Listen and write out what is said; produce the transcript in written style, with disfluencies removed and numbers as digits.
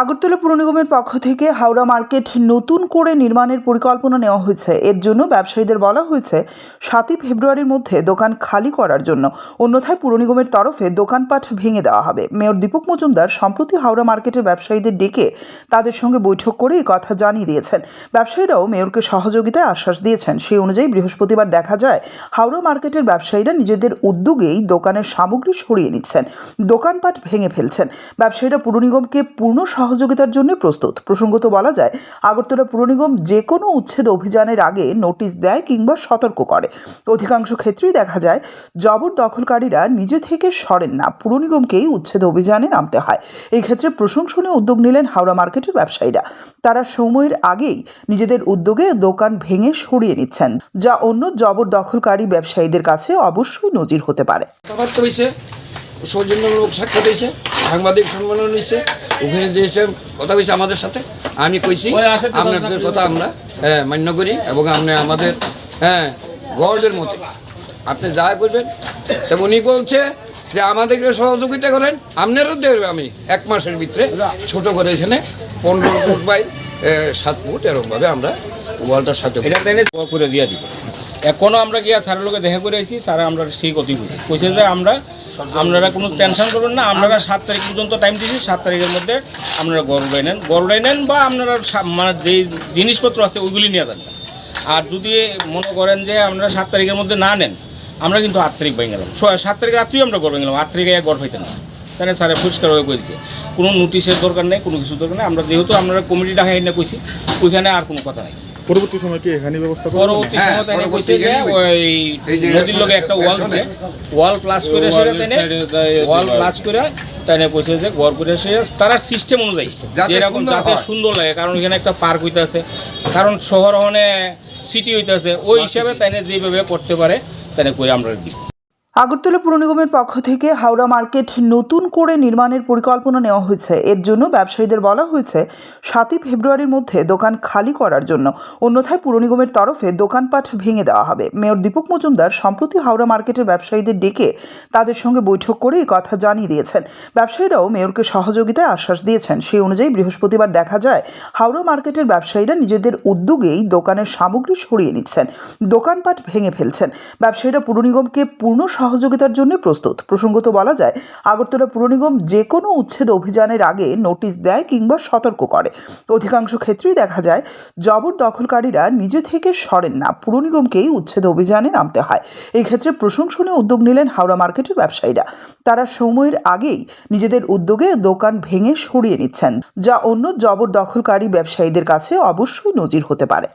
আগরতলা পুর নিগমের পক্ষ থেকে হাওড়া মার্কেট নতুন করে নির্মাণের পরিকল্পনা নেওয়া হয়েছে। এর জন্য ব্যবসায়ীদের বলা হয়েছে 7ই ফেব্রুয়ারির মধ্যে দোকান খালি করার জন্য। অন্যথায় পুর নিগমের তরফে দোকানপাট ভেঙে দেওয়া হবে। মেয়র দীপক মজুমদার সম্প্রতি হাওড়া মার্কেটের ব্যবসায়ীদের ডেকে তাদের সঙ্গে বৈঠক করে এই কথা জানিয়ে দিয়েছেন। ব্যবসায়ীরাও মেয়রকে সহযোগিতায় আশ্বাস দিয়েছেন। সেই অনুযায়ী বৃহস্পতিবার দেখা যায় হাওড়া মার্কেটের ব্যবসায়ীরা নিজেদের উদ্যোগেই দোকানের সামগ্রী সরিয়ে নিচ্ছেন, দোকানপাট ভেঙে ফেলছেন। ব্যবসায়ীরা পুর নিগমকে পূর্ণ সহযোগিতার জন্য প্রস্তুত। প্রসঙ্গত বলা যায়, আগরতলা পুর নিগম যে কোনো উচ্ছেদ অভিযানের আগে নোটিশ দেয় কিংবা সতর্ক করে। অধিকাংশ ক্ষেত্রেই দেখা যায় জবরদখলকারীরা নিজে থেকে সরেন না, পুর নিগমকেই উচ্ছেদ অভিযানে নামতে হয়। এই ক্ষেত্রে প্রশংসনীয় উদ্যোগ নিলেন হাওড়া মার্কেটের ব্যবসায়ীরা। তারা সময়ের আগেই নিজেদের উদ্যোগে দোকান ভেঙে সরিয়ে নিচ্ছেন, যা অন্য জবরদখলকারী ব্যবসায়ীদের কাছে অবশ্যই নজির হতে পারে। সৌজন্যমূলক সাক্ষাৎ হয়েছে, সাংবাদিক সম্মেলন হয়েছে, ওখানে যে হিসেবে কথা হয়েছে আমাদের সাথে। আমি কইছি আপনাদের কথা আমরা মান্য করি এবং আপনি আমাদের গর্ডের মতো আপনি যা করবেন। তা উনি বলছে যে আমাদেরকে সহযোগিতা করেন, আপনারও দেবে। আমি 1 মাসের ভিতরে ছোট করে এখানে 15 ফুট বাই 7 ফুট এরকমভাবে আমরা ওয়ালটার সাথে করে দিয়ে দিব। এখনও আমরা গিয়া স্যারের লোকে দেখা করে আইছি, স্যার আমরা সেই কথাই কইছে যে আপনারা কোনো টেনশন করবেন না, আপনারা 7 তারিখ পর্যন্ত টাইম দিচ্ছি। 7 তারিখের মধ্যে আপনারা গরুটাই নেন বা আপনারা মানে যেই জিনিসপত্র আছে ওইগুলি নিয়ে যান। আর যদি মনে করেন যে আপনারা 7 তারিখের মধ্যে না নেন, আমরা কিন্তু 8 তারিখ ভেঙে গেলাম। 7 তারিখ রাত্রেই আমরা গড় ভেঙে গেলাম, 8 তারিখে গড় পাইতেন না। তাহলে স্যারে পরিষ্কারভাবে করেছে কোনো নোটিশের দরকার নেই, কোনো কিছু দরকার নেই। আমরা যেহেতু আপনারা কমিটি ডাকাই না কইছি, ওইখানে আর কোনো কথা নেই। পরবর্তী সময় কি এখানে ব্যবস্থা করব? পরবর্তী সময় তাই কইছে যে ওই নদীর লগে একটা ওয়াল প্লাস করে সেটা ওয়াল প্লাস করে তাই কইছে যে ঘর করে সে তারা সিস্টেম অনুযায়ী যেরকম যাতে সুন্দর লাগে। কারণ এখানে একটা পার্ক হইতেছে, কারণ শহর হনে সিটি হইতেছে, ওই হিসাবে তাই যেভাবে করতে পারে তাই করে আমরা দিই। আগরতলা পুর নিগমের পক্ষ থেকে হাওড়া মার্কেট নতুন করে নির্মাণের পরিকল্পনা নেওয়া হয়েছে। এর জন্য ব্যবসায়ীদের বলা হয়েছে 7ই ফেব্রুয়ারির মধ্যে দোকান খালি করার জন্য। অন্যথায় পুর নিগমের তরফে দোকানপাট ভেঙে দেওয়া হবে। মেয়র দীপক মজুমদার সম্প্রতি হাওড়া মার্কেটের ব্যবসায়ীদের ডেকে তাদের সঙ্গে বৈঠক করে এই কথা জানিয়ে দিয়েছেন। ব্যবসায়ীরাও মেয়রকে সহযোগিতায় আশ্বাস দিয়েছেন। সেই অনুযায়ী বৃহস্পতিবার দেখা যায় হাওড়া মার্কেটের ব্যবসায়ীরা নিজেদের উদ্যোগেই দোকানের সামগ্রী সরিয়ে নিচ্ছেন, দোকানপাট ভেঙে ফেলছেন। ব্যবসায়ীরা পুর নিগমকে পূর্ণ সহযোগিতার জন্য প্রস্তুত। প্রসঙ্গত বলা যায়, আগরতলা পুর নিগম যে কোনো উচ্ছেদ অভিযানের আগে নোটিশ দেয় কিংবা সতর্ক করে। অধিকাংশ ক্ষেত্রেই দেখা যায় জবরদখলকারীরা নিজে থেকে সরেন না, পুর নিগমকেই উচ্ছেদ অভিযানে নামতে হয়। এই ক্ষেত্রে প্রশংসনীয় উদ্যোগ নিলেন হাওড়া মার্কেটের ব্যবসায়ীরা। তারা সময়ের আগেই নিজেদের উদ্যোগে দোকান ভেঙে সরিয়ে নিচ্ছেন, যা অন্য জবরদখলকারী ব্যবসায়ীদের কাছে অবশ্যই নজির হতে পারে।